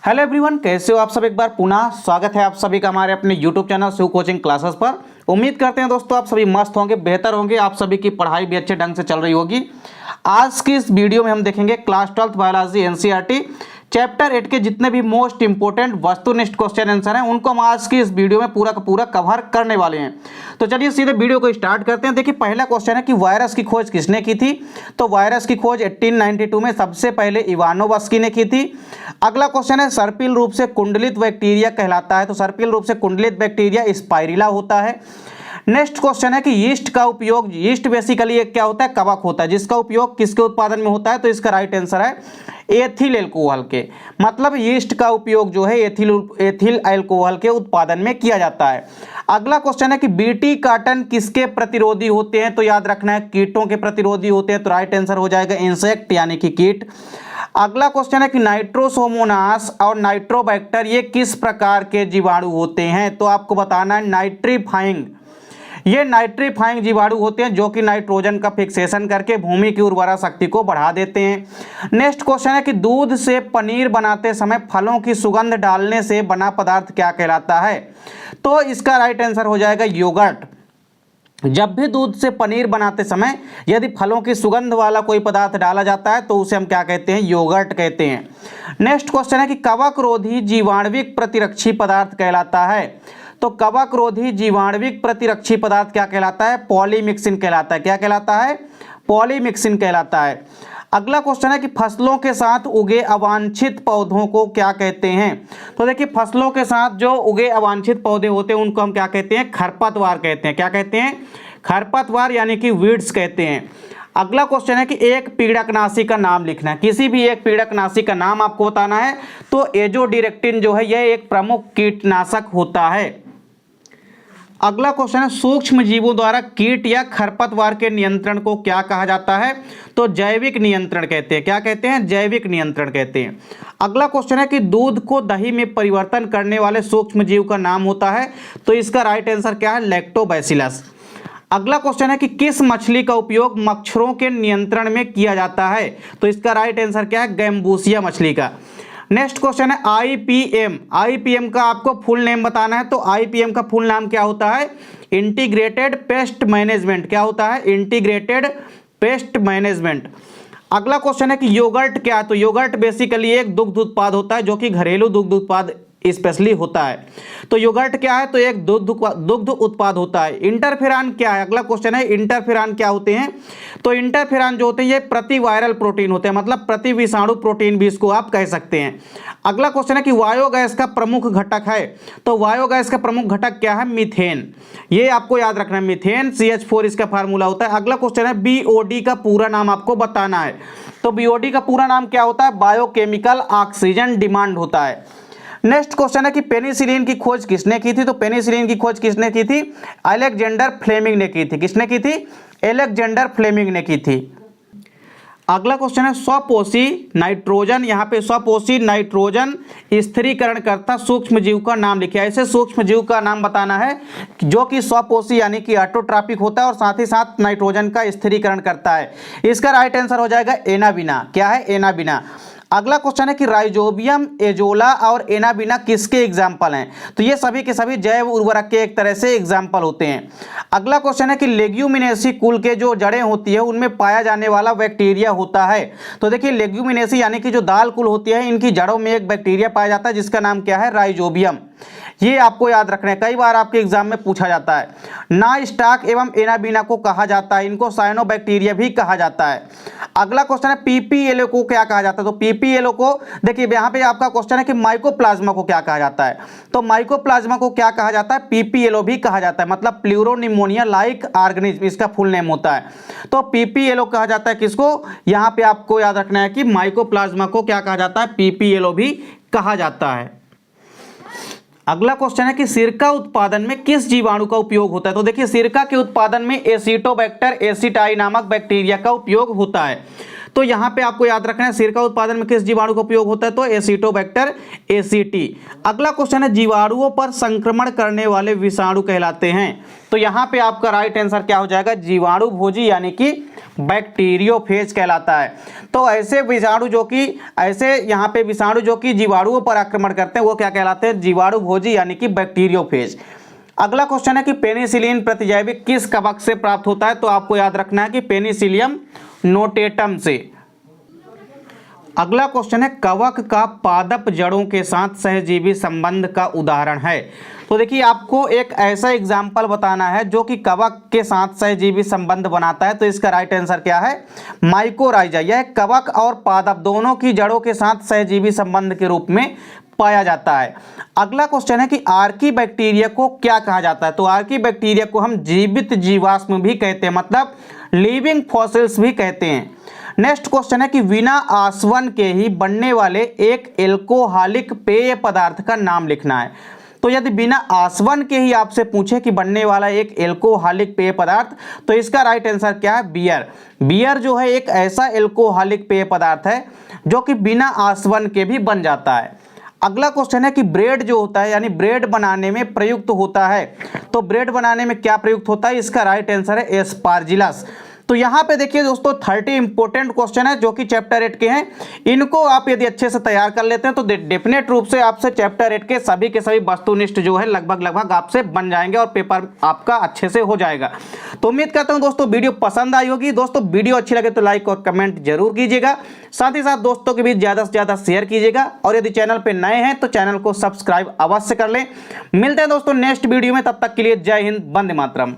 Hello everyone, कैसे हो आप सब। एक बार पुनः स्वागत है आप सभी का हमारे अपने YouTube channel Shiv coaching classes पर। उम्मीद करते हैं दोस्तों आप सभी मस्त होंगे, बेहतर होंगे, आप सभी की पढ़ाई भी अच्छे ढंग से चल रही होगी। आज की इस वीडियो में हम देखेंगे class 12th biology NCERT chapter 8 के जितने भी मोस्ट इंपोर्टेंट वस्तुनिष्ठ क्वेश्चन आंसर हैं उनको हम आज की इस वीडियो में पूरा का पूरा कवर करने वाले हैं। तो चलिए सीधे वीडियो को स्टार्ट करते हैं। देखिए पहला क्वेश्चन है कि वायरस की खोज किसने की थी। तो वायरस की खोज 1892 में सबसे पहले इवानोवस्की ने की थी। अगला क्वेश्चन है सर्पिल रूप से कुंडलित बैक्टीरिया कहलाता है। तो सर्पिल रूप से कुंडलित बैक्टीरिया स्पाइरिला होता है। नेक्स्ट क्वेश्चन है कि यीस्ट का उपयोग, यीस्ट बेसिकली एक क्या होता है, कवक होता है, जिसका उपयोग किसके उत्पादन में होता है। तो इसका राइट आंसर है एथिल एल्कोहल के, मतलब यीस्ट का उपयोग जो है एथिल एल्कोहल के उत्पादन में किया जाता है। अगला क्वेश्चन है कि बीटी कार्टन किसके प्रतिरोधी होते हैं। तो याद रखना है कीटों के प्रतिरोधी होते हैं। तो राइट आंसर हो जाएगा इंसेक्ट यानी कि कीट। अगला क्वेश्चन है कि नाइट्रोसोमोनास और नाइट्रोबैक्टर ये किस प्रकार के जीवाणु होते हैं। तो आपको बताना है नाइट्रीफाइंग, ये नाइट्रीफाइंग जीवाणु होते हैं जो कि नाइट्रोजन का फिक्सेशन करके भूमि की उर्वरा शक्ति को बढ़ा देते हैं। नेक्स्ट क्वेश्चन है कि दूध से पनीर बनाते समय फलों की सुगंध डालने से बना पदार्थ क्या कहलाता है। तो इसका राइट आंसर हो जाएगा योगर्ट। जब भी दूध से पनीर बनाते समय यदि फलों की सुगंध वाला कोई पदार्थ डाला जाता है तो उसे हम क्या कहते हैं, योगर्ट कहते हैं। नेक्स्ट क्वेश्चन है कि कवक रोधी जीवाणुविक प्रतिरक्षी पदार्थ कहलाता है। तो कवक रोधी जीवाणुविक प्रतिरक्षी पदार्थ क्या कहलाता है, पॉलीमिक्सिन कहलाता है। क्या कहलाता है, पॉलीमिक्सिन कहलाता है। अगला क्वेश्चन है कि फसलों के साथ उगे अवांछित पौधों को क्या कहते हैं। तो देखिए फसलों के साथ जो उगे अवांछित पौधे होते हैं उनको हम क्या कहते हैं, खरपतवार कहते हैं। क्या कहते हैं, खरपतवार यानी कि वीड्स कहते हैं। अगला क्वेश्चन है कि एक पीड़कनाशी का नाम लिखना है, किसी भी एक पीड़कनाशी का नाम आपको बताना है। तो एजोडिरेक्टिन जो है यह एक प्रमुख कीटनाशक होता है। अगला क्वेश्चन है सूक्ष्म जीवों द्वारा कीट या खरपतवार के नियंत्रण को क्या कहा जाता है। तो जैविक नियंत्रण कहते हैं। क्या कहते हैं, जैविक नियंत्रण कहते हैं। अगला क्वेश्चन है कि दूध को दही में परिवर्तन करने वाले सूक्ष्म जीव का नाम होता है। तो इसका राइट आंसर क्या है, लैक्टोबैसिलस। अगला क्वेश्चन है कि किस मछली का उपयोग मच्छरों के नियंत्रण में किया जाता है। तो इसका राइट आंसर क्या है, गैम्बूसिया मछली का। नेक्स्ट क्वेश्चन है आईपीएम, आईपीएम का आपको फुल नेम बताना है। तो आईपीएम का फुल नाम क्या होता है, इंटीग्रेटेड पेस्ट मैनेजमेंट। क्या होता है, इंटीग्रेटेड पेस्ट मैनेजमेंट। अगला क्वेश्चन है कि योगर्ट क्या है। तो योगर्ट बेसिकली एक दुग्ध उत्पाद होता है जो कि घरेलू दुग्ध उत्पाद स्पेशली होता है। तो योगर्ट क्या है, तो एक दुग्ध उत्पाद होता है। इंटरफेरान क्या है, अगला क्वेश्चन है इंटरफेरान क्या होते हैं। तो इंटरफेरान जो होते हैं ये प्रतिवायरल प्रोटीन होते हैं, मतलब प्रति विषाणु प्रोटीन भी इसको आप कह सकते हैं। अगला क्वेश्चन है कि बायोगैस का प्रमुख घटक है। तो बायोगैस का प्रमुख घटक क्या है, मीथेन। ये आपको याद रखना है, मीथेन CH4 इसका फार्मूला होता है। अगला क्वेश्चन है बीओडी का पूरा नाम आपको बताना है। तो बीओडी का पूरा नाम क्या होता है, बायोकेमिकल ऑक्सीजन डिमांड होता है। नेक्स्ट क्वेश्चन है कि पेनिसिलिन की खोज किसने की थी। तो पेनिसिलिन की खोज किसने की थी, अलेक्जेंडर फ्लेमिंग ने की थी। किसने की थी, अलेक्जेंडर फ्लेमिंग ने की थी। अगला क्वेश्चन है स्वपोषी नाइट्रोजन, यहाँ पे स्वपोषी नाइट्रोजन स्थिरीकरणकर्ता सूक्ष्म जीव का नाम लिखिए। ऐसे सूक्ष्म जीव का नाम बताना है जो कि स्वपोषी यानी कि ऑटोट्रॉपिक होता है और साथ ही साथ नाइट्रोजन का स्थिरीकरण करता है। इसका राइट आंसर हो जाएगा एनाबिना। क्या है, एनाबिना। अगला क्वेश्चन है कि राइजोबियम, एजोला और एनाबिना किसके एग्जाम्पल हैं। तो ये सभी के सभी जैव उर्वरक के एक तरह से एग्जाम्पल होते हैं। अगला क्वेश्चन है कि लेग्यूमिनेसी कुल के जो जड़ें होती है उनमें पाया जाने वाला बैक्टीरिया होता है। तो देखिए लेग्यूमिनेसी यानी कि जो दाल कुल होती है इनकी जड़ों में एक बैक्टीरिया पाया जाता है जिसका नाम क्या है, राइजोबियम। ये आपको याद रखना है, कई बार आपके एग्जाम में पूछा जाता है। ना स्टाक एवं एनाबिना को कहा जाता है, इनको साइनोबैक्टीरिया भी कहा जाता है। अगला क्वेश्चन है पीपीएलओ को क्या कहा जाता है। तो पीपीएलओ को देखिए यहाँ पे आपका क्वेश्चन है कि माइकोप्लाज्मा को क्या कहा जाता है। तो माइकोप्लाज्मा को क्या कहा जाता है, पीपीएलओ भी कहा जाता है, मतलब प्लूरोनिमोनिया लाइक ऑर्गेनिज्म इसका फुल नेम होता है। तो पीपीएलओ कहा जाता है किसको, यहाँ पे आपको याद रखना है कि माइकोप्लाज्मा को क्या कहा जाता है, पीपीएलओ भी कहा जाता है। अगला क्वेश्चन है कि सिरका उत्पादन में किस जीवाणु का उपयोग होता है। तो देखिए सिरका के उत्पादन में एसिटोबैक्टर एसिटाई नामक बैक्टीरिया का उपयोग होता है। तो यहाँ पे आपको याद रखना है सिरका उत्पादन में किस जीवाणु का उपयोग होता है, तो एसिटोबैक्टर एसीटी। अगला क्वेश्चन है जीवाणुओं पर संक्रमण करने वाले विषाणु कहलाते हैं। तो यहाँ पे आपका राइट आंसर क्या हो जाएगा, जीवाणु भोजी यानी कि बैक्टीरियोफेज कहलाता है। तो ऐसे विषाणु जो कि यहाँ पे विषाणु जो कि जीवाणुओं पर आक्रमण करते हैं वो क्या कहलाते हैं? जीवाणु भोजी यानी कि बैक्टीरियोफेज। अगला क्वेश्चन है कि पेनिसिलिन प्रतिजैविक किस कवक से प्राप्त होता है? तो आपको याद रखना है कि पेनिसिलियम नोटेटम से। अगला क्वेश्चन है कवक का पादप जड़ों के साथ सहजीवी संबंध का उदाहरण है। तो देखिए आपको एक ऐसा एग्जाम्पल बताना है जो कि कवक के साथ सहजीवी संबंध बनाता है। तो इसका राइट आंसर क्या है? माइकोराइजा। यह कवक और पादप दोनों की जड़ों के साथ सहजीवी संबंध के रूप में पाया जाता है। अगला क्वेश्चन है कि आर्की बैक्टीरिया को क्या कहा जाता है? तो आर्की बैक्टीरिया को हम जीवित जीवाश्म भी कहते हैं, मतलब लिविंग फॉसिल्स भी कहते हैं। नेक्स्ट क्वेश्चन है कि बिना आसवन के ही बनने वाले एक एल्कोहलिक पेय पदार्थ का नाम लिखना है। तो यदि बिना आसवन के ही आपसे पूछे कि बनने वाला एक एल्कोहलिक पेय पदार्थ, तो इसका राइट आंसर क्या है? बियर। बियर जो है एक ऐसा एल्कोहलिक पेय पदार्थ है जो कि बिना आसवन के भी बन जाता है। अगला क्वेश्चन है कि ब्रेड जो होता है यानी ब्रेड बनाने में प्रयुक्त होता है। तो ब्रेड बनाने में क्या प्रयुक्त होता है? इसका राइट आंसर है एस्पार्जिलस। तो यहाँ पे देखिए दोस्तों 30 इंपॉर्टेंट क्वेश्चन है जो कि चैप्टर 8 के हैं। इनको आप यदि अच्छे से तैयार कर लेते हैं तो डेफिनेट रूप से आपसे चैप्टर 8 के सभी वस्तुनिष्ठ जो है लगभग आपसे बन जाएंगे और पेपर आपका अच्छे से हो जाएगा। तो उम्मीद करता हूँ दोस्तों वीडियो पसंद आई होगी। दोस्तों वीडियो अच्छी लगे तो लाइक और कमेंट जरूर कीजिएगा, साथ ही साथ दोस्तों के बीच ज़्यादा से ज़्यादा शेयर कीजिएगा और यदि चैनल पर नए हैं तो चैनल को सब्सक्राइब अवश्य कर लें। मिलते हैं दोस्तों नेक्स्ट वीडियो में, तब तक के लिए जय हिंद, वंदे मातरम।